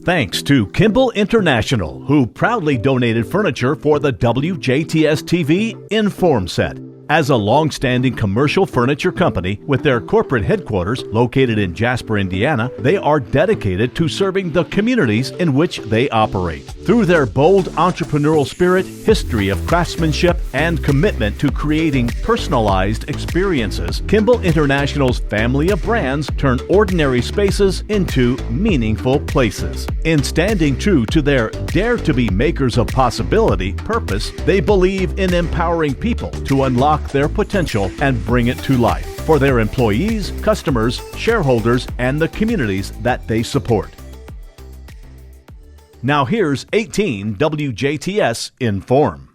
Thanks to Kimball International, who proudly donated furniture for the WJTS TV in.form set. As a long-standing commercial furniture company with their corporate headquarters located in Jasper, Indiana, they are dedicated to serving the communities in which they operate. Through their bold entrepreneurial spirit, history of craftsmanship, and commitment to creating personalized experiences, Kimball International's family of brands turn ordinary spaces into meaningful places. In standing true to their Dare to be Makers of Possibility purpose, they believe in empowering people to unlock their potential and bring it to life for their employees, customers, shareholders, and the communities that they support. Now here's 18 WJTS in.form.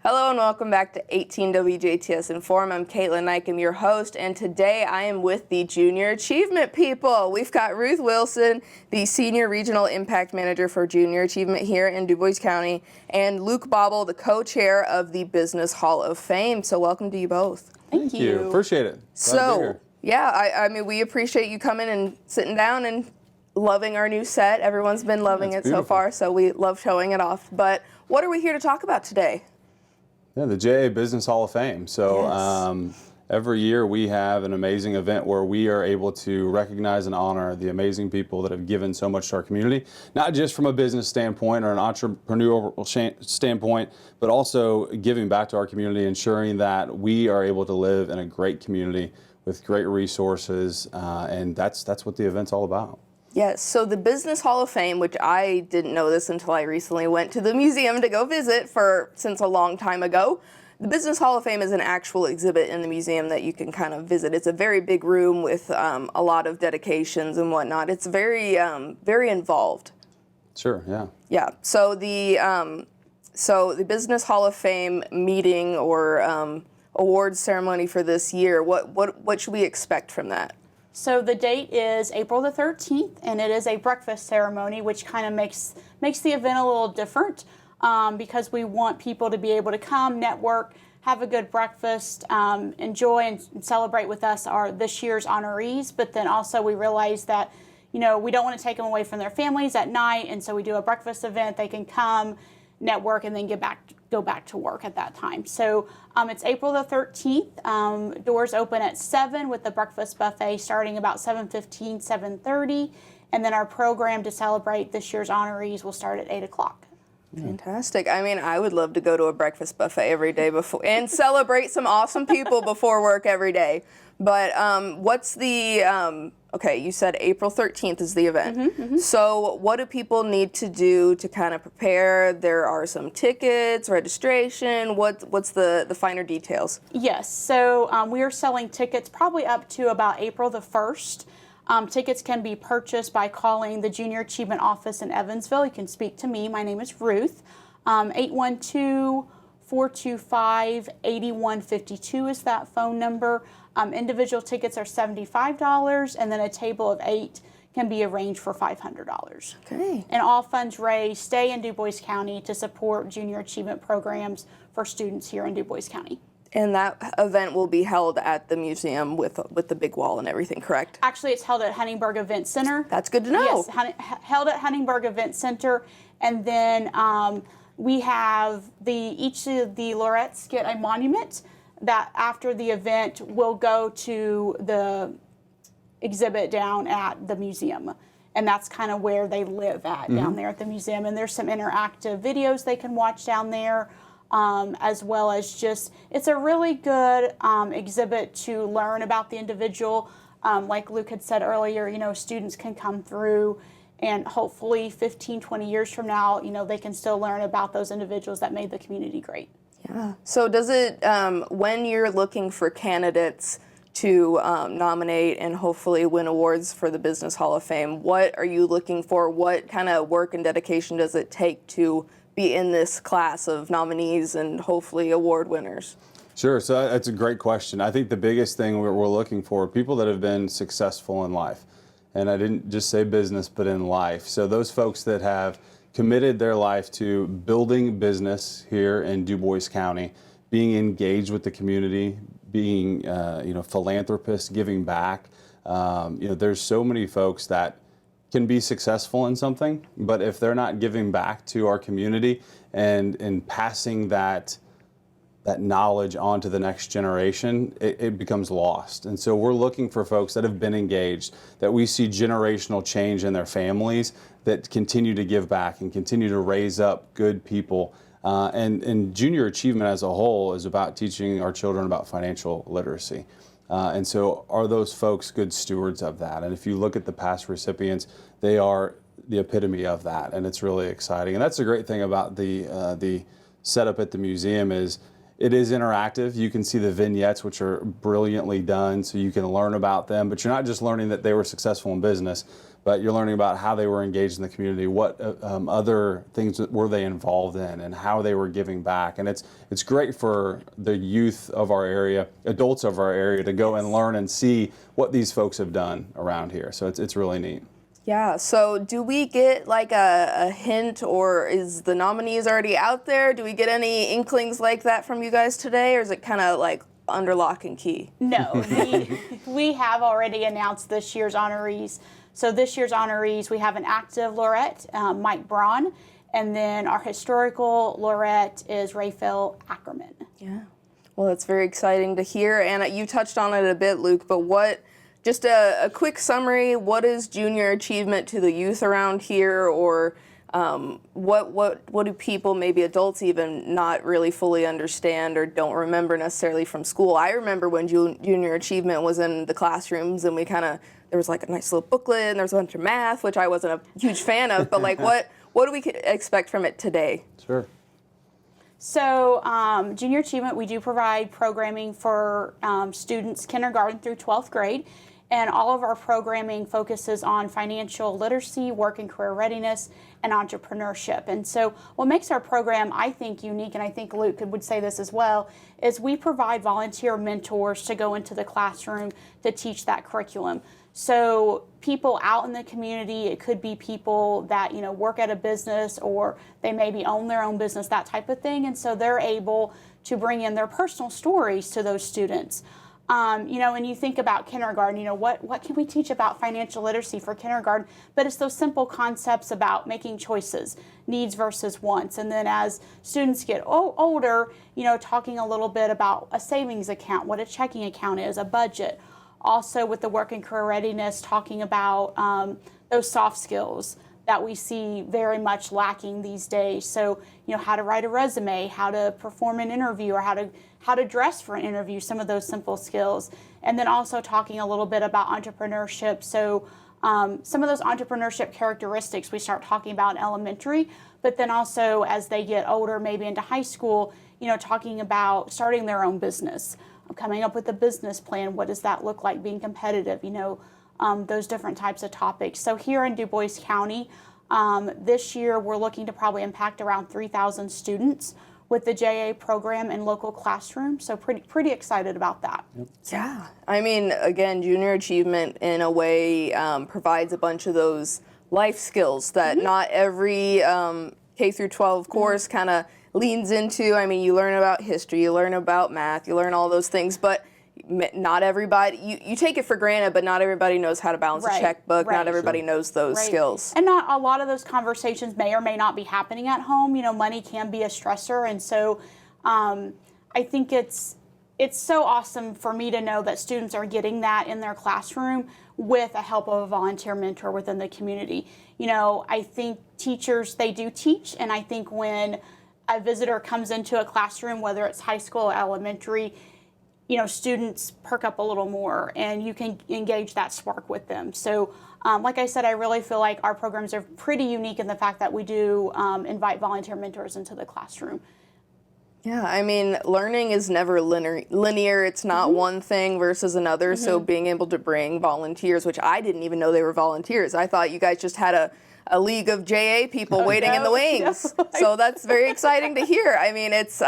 Hello and welcome back to 18 WJTS in.form. I'm Kaitlyn Neukam, your host, and today I am with the Junior Achievement people. We've got Ruth Wilson, the Senior Regional Impact Manager for Junior Achievement here in Du Bois County, and Luke Bawel, the co-chair of the Business Hall of Fame. So welcome to you both. Thank you. Appreciate it. So, yeah, I mean, we appreciate you coming and sitting down and loving our new set. Everyone's been loving it so far, so we love showing it off. But what are we here to talk about today? Yeah, the JA Business Hall of Fame. So every year we have an amazing event where we are able to recognize and honor the amazing people that have given so much to our community, not just from a business standpoint or an entrepreneurial standpoint, but also giving back to our community, ensuring that we are able to live in a great community with great resources, and that's what the event's all about. Yes, so the Business Hall of Fame, which I didn't know this until I recently went to the museum to go visit since a long time ago. The Business Hall of Fame is an actual exhibit in the museum that you can kind of visit. It's a very big room with a lot of dedications and whatnot. It's very, very involved. Sure, yeah. Yeah, so the Business Hall of Fame meeting or awards ceremony for this year, what should we expect from that? So the date is April the 13th, and it is a breakfast ceremony, which kind of makes the event a little different because we want people to be able to come, network, have a good breakfast, enjoy and celebrate with us this year's honorees. But then also we realize that, we don't want to take them away from their families at night, and so we do a breakfast event. They can come, network, and then go back to work at that time. So it's April the 13th. Doors open at 7 with the breakfast buffet starting about 7:15, 7:30. And then our program to celebrate this year's honorees will start at 8 o'clock. Fantastic. I mean, I would love to go to a breakfast buffet every day before and celebrate some awesome people before work every day. But what's the, okay, you said April 13th is the event. So what do people need to do to kind of prepare? There are some tickets, registration. What's the finer details? Yes, so we are selling tickets probably up to about April the 1st. Tickets can be purchased by calling the Junior Achievement Office in Evansville. You can speak to me. My name is Ruth. 812-425-8152 is that phone number. Individual tickets are $75, and then a table of 8 can be arranged for $500. Okay. And all funds raised stay in Du Bois County to support junior achievement programs for students here in Du Bois County. And that event will be held at the museum with the big wall and everything, correct? Actually, it's held at Huntingurg Events Center. That's good to know. Yes, held at Huntingurg Events Center, and then we have each of the laureates get a monument that after the event will go to the exhibit down at the museum. And that's kind of where they live at, down there at the museum. And there's some interactive videos they can watch down there, as well as just, it's a really good exhibit to learn about the individual. Like Luke had said earlier, students can come through and hopefully 15, 20 years from now, they can still learn about those individuals that made the community great. Yeah. So does it, when you're looking for candidates to nominate and hopefully win awards for the Business Hall of Fame, what are you looking for? What kind of work and dedication does it take to be in this class of nominees and hopefully award winners? Sure, so that's a great question. I think the biggest thing we're looking for are people that have been successful in life. And I didn't just say business, but in life. So those folks that have committed their life to building business here in Du Bois County, being engaged with the community, being philanthropists, giving back. There's so many folks that can be successful in something, but if they're not giving back to our community and passing that knowledge on to the next generation, it becomes lost. And so we're looking for folks that have been engaged, that we see generational change in their families, that continue to give back and continue to raise up good people. And junior achievement as a whole is about teaching our children about financial literacy. And so are those folks good stewards of that? And if you look at the past recipients, they are the epitome of that, and it's really exciting. And that's the great thing about the setup at the museum is it is interactive. You can see the vignettes, which are brilliantly done, so you can learn about them. But you're not just learning that they were successful in business, but you're learning about how they were engaged in the community, what other things were they involved in, and how they were giving back. And it's great for the youth of our area, adults of our area, to go and learn and see what these folks have done around here. So it's really neat. Yeah, so do we get like a hint, or is the nominees already out there? Do we get any inklings like that from you guys today, or is it kind of like under lock and key? No, we have already announced this year's honorees. So this year's honorees, we have an active laureate, Mike Braun, and then our historical laureate is Raphael Ackerman. Yeah, well, it's very exciting to hear, and you touched on it a bit, Luke, but just a quick summary, what is junior achievement to the youth around here, or what do people, maybe adults even, not really fully understand or don't remember necessarily from school? I remember when junior achievement was in the classrooms, and there was like a nice little booklet, and there was a bunch of math, which I wasn't a huge fan of, but like what do we expect from it today? Sure. So junior achievement, we do provide programming for students kindergarten through 12th grade. And all of our programming focuses on financial literacy, work and career readiness, and entrepreneurship. And so what makes our program, I think, unique, and I think Luke would say this as well, is we provide volunteer mentors to go into the classroom to teach that curriculum. So people out in the community, it could be people that, work at a business, or they maybe own their own business, that type of thing. And so they're able to bring in their personal stories to those students. And you think about kindergarten, what can we teach about financial literacy for kindergarten? But it's those simple concepts about making choices, needs versus wants. And then as students get older, talking a little bit about a savings account, what a checking account is, a budget. Also with the work and career readiness, talking about those soft skills that we see very much lacking these days. So, how to write a resume, how to perform an interview, or how to dress for an interview, some of those simple skills. And then also talking a little bit about entrepreneurship. So some of those entrepreneurship characteristics we start talking about in elementary, but then also as they get older, maybe into high school, talking about starting their own business, coming up with a business plan. What does that look like, being competitive, those different types of topics. So here in Du Bois County, this year we're looking to probably impact around 3,000 students with the JA program in local classrooms. So pretty excited about that. Yep. Yeah, I mean, again, junior achievement in a way provides a bunch of those life skills that not every K through 12 course kind of leans into. I mean, you learn about history, you learn about math, you learn all those things, but not everybody, you take it for granted, but not everybody knows how to balance a checkbook. Not everybody knows those skills. And not a lot of those conversations may or may not be happening at home. Money can be a stressor. And so I think it's so awesome for me to know that students are getting that in their classroom with the help of a volunteer mentor within the community. I think teachers, they do teach. And I think when a visitor comes into a classroom, whether it's high school or elementary, students perk up a little more, and you can engage that spark with them. So, like I said, I really feel like our programs are pretty unique in the fact that we do invite volunteer mentors into the classroom. Yeah, I mean, learning is never linear. It's not one thing versus another. So being able to bring volunteers, which I didn't even know they were volunteers. I thought you guys just had a league of JA people waiting in the wings. No. So that's very exciting to hear. I mean, it's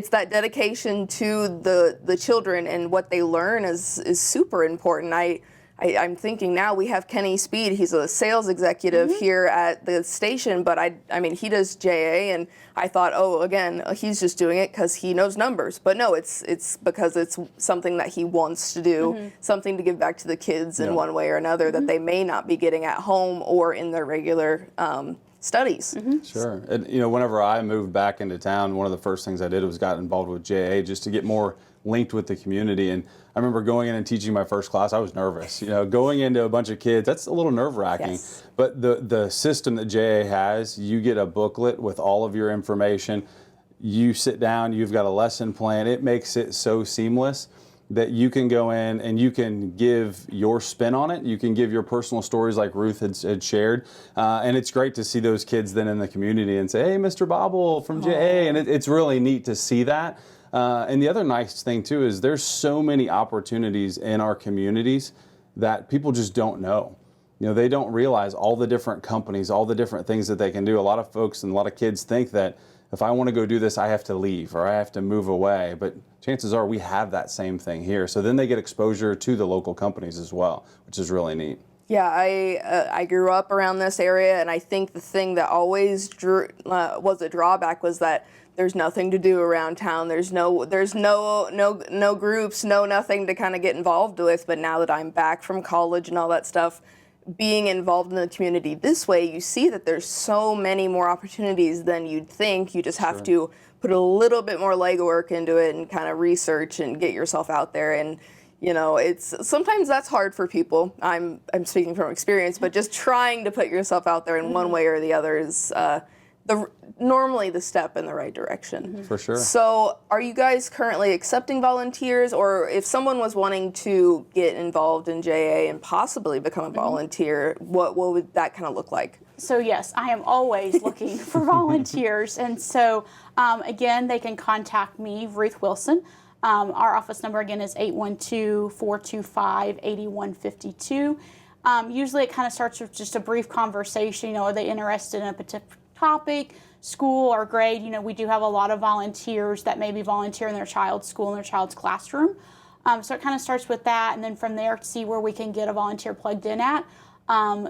that dedication to the children, and what they learn is super important. I I'm thinking now we have Kenny Speed. He's a sales executive here at the station, but I mean, he does JA, and I thought, oh, again, he's just doing it because he knows numbers. But no, it's because it's something that he wants to do, something to give back to the kids in one way or another that they may not be getting at home or in their regular studies. Sure. And, you know, whenever I moved back into town, one of the first things I did was got involved with JA just to get more linked with the community. And I remember going in and teaching my first class, I was nervous. You know, going into a bunch of kids, that's a little nerve-wracking. Yes. But the system that JA has, you get a booklet with all of your information. You sit down, you've got a lesson plan. It makes it so seamless that you can go in and you can give your spin on it. You can give your personal stories like Ruth had shared. And it's great to see those kids then in the community and say, hey, Mr. Bobble from JA. And it's really neat to see that. And the other nice thing too is there's so many opportunities in our communities that people just don't know. You know, they don't realize all the different companies, all the different things that they can do. A lot of folks and a lot of kids think that if I want to go do this, I have to leave or I have to move away. But chances are we have that same thing here. So then they get exposure to the local companies as well, which is really neat. Yeah, I grew up around this area, and I think the thing that always was a drawback was that there's nothing to do around town. There's no groups, nothing to kind of get involved with. But now that I'm back from college and all that stuff, being involved in the community this way, you see that there's so many more opportunities than you'd think. You just have to put a little bit more legwork into it and kind of research and get yourself out there. And you know, it's sometimes that's hard for people. I'm speaking from experience, but just trying to put yourself out there in one way or the other is normally the step in the right direction. For sure. So are you guys currently accepting volunteers, or if someone was wanting to get involved in JA and possibly become a volunteer, what would that kind of look like? So yes, I am always looking for volunteers. And so again, they can contact me, Ruth Wilson. Our office number again is 812-425-8152. Usually it kind of starts with just a brief conversation. You know, are they interested in a particular topic, school, or grade? You know, we do have a lot of volunteers that maybe volunteer in their child's school, in their child's classroom. So it kind of starts with that, and then from there, see where we can get a volunteer plugged in at.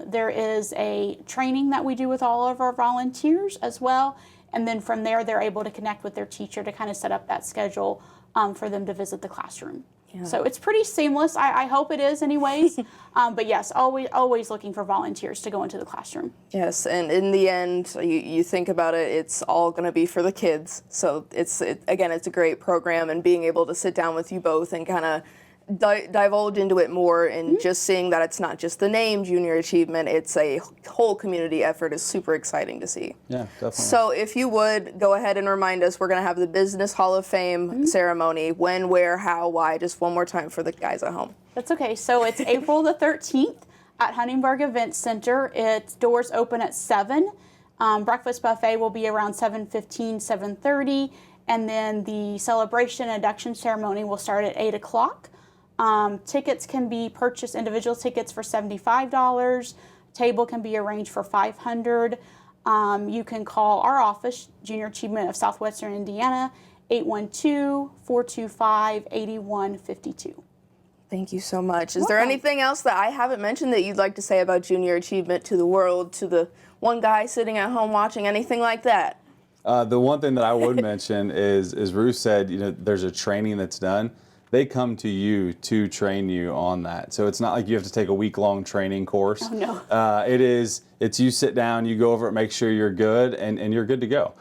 There is a training that we do with all of our volunteers as well, and then from there, they're able to connect with their teacher to kind of set up that schedule for them to visit the classroom. Yeah. So it's pretty seamless. I hope it is anyways. But yes, always looking for volunteers to go into the classroom. Yes, and in the end, you think about it, it's all going to be for the kids. So again, it's a great program, and being able to sit down with you both and kind of divulge into it more, and just seeing that it's not just the name Junior Achievement, it's a whole community effort is super exciting to see. Yeah, definitely. So if you would go ahead and remind us, we're going to have the Business Hall of Fame ceremony. When, where, how, why, just one more time for the guys at home. That's okay. So it's April the 13th at Huntingurg Events Center. Its doors open at 7. Breakfast buffet will be around 7:15, 7:30, and then the celebration and induction ceremony will start at 8 o'clock. Tickets can be purchased, individual tickets for $75. Table can be arranged for $500. You can call our office, Junior Achievement of Southwestern Indiana, 812-425-8152. Thank you so much. Is there anything else that I haven't mentioned that you'd like to say about Junior Achievement to the world, to the one guy sitting at home watching, anything like that? The one thing that I would mention is, as Ruth said, you know, there's a training that's done. They come to you to train you on that. So it's not like you have to take a week-long training course. Oh, no. It's you sit down, you go over it, make sure you're good, and you're good to go.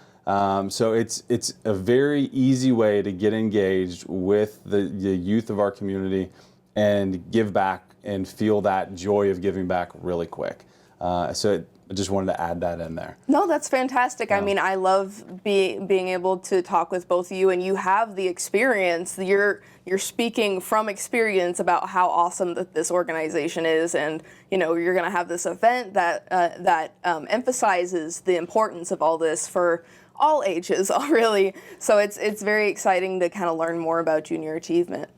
So it's a very easy way to get engaged with the youth of our community and give back and feel that joy of giving back really quick. So I just wanted to add that in there. No, that's fantastic. Yeah. I mean, I love being able to talk with both of you, and you have the experience. You're speaking from experience about how awesome that this organization is, and you know, you're going to have this event that emphasizes the importance of all this for all ages, really. So it's very exciting to kind of learn more about Junior Achievement.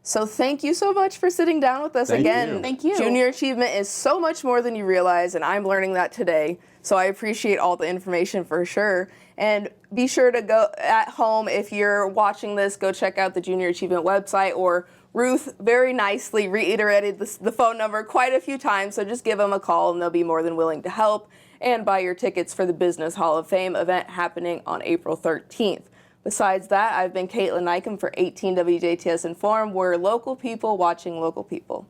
So thank you so much for sitting down with us again. Thank you. Junior Achievement is so much more than you realize, and I'm learning that today. So I appreciate all the information for sure. And be sure to go at home, if you're watching this, go check out the Junior Achievement website or Ruth very nicely reiterated the phone number quite a few times, so just give them a call and they'll be more than willing to help and buy your tickets for the Business Hall of Fame event happening on April 13th. Besides that, I've been Kaitlyn Neukam for 18 WJTS in.form. We're local people watching local people.